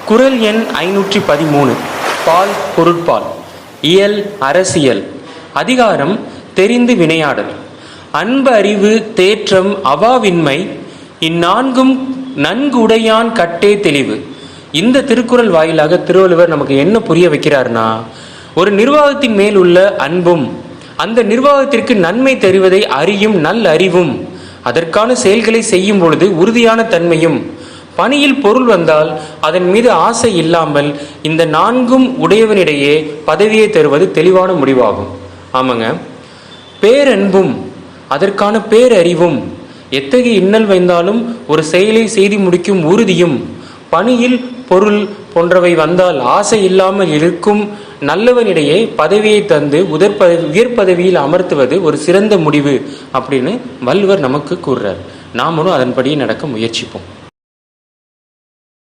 குறள் எண் 513. பால் பொருட்பால். இயல் அரசியல். அதிகாரம் தெரிந்து வினையாடல். அன்பு அறிவு தேற்றம் அவாவின்மை இந்நான்கும் நன்கு உடையான் கட்டே தெளிவு. இந்த திருக்குறள் வாயிலாக திருவள்ளுவர் நமக்கு என்ன புரிய வைக்கிறார்னா, ஒரு நிர்வாகத்தின் மேல் உள்ள அன்பும் அந்த நிர்வாகத்திற்கு நன்மை தருவதை அறியும் நல் அறிவும் அதற்கான செயல்களை செய்யும் பொழுது உறுதியான தன்மையும் பணியில் பொருள் வந்தால் அதன் மீது ஆசை இல்லாமல் இந்த நான்கும் உடையவனிடையே பதவியை தருவது தெளிவான முடிவாகும். ஆமாங்க, பேரன்பும் அதற்கான பேரறிவும் எத்தகைய இன்னல் வைந்தாலும் ஒரு செயலை செய்து முடிக்கும் உறுதியும் பணியில் பொருள் போன்றவை வந்தால் ஆசை இல்லாமல் இருக்கும் நல்லவனிடையே பதவியை தந்து உயர் பதவியில் அமர்த்துவது ஒரு சிறந்த முடிவு அப்படின்னு வள்ளுவர் நமக்கு கூறுறார். நாமளும் அதன்படி நடக்க முயற்சிப்போம்.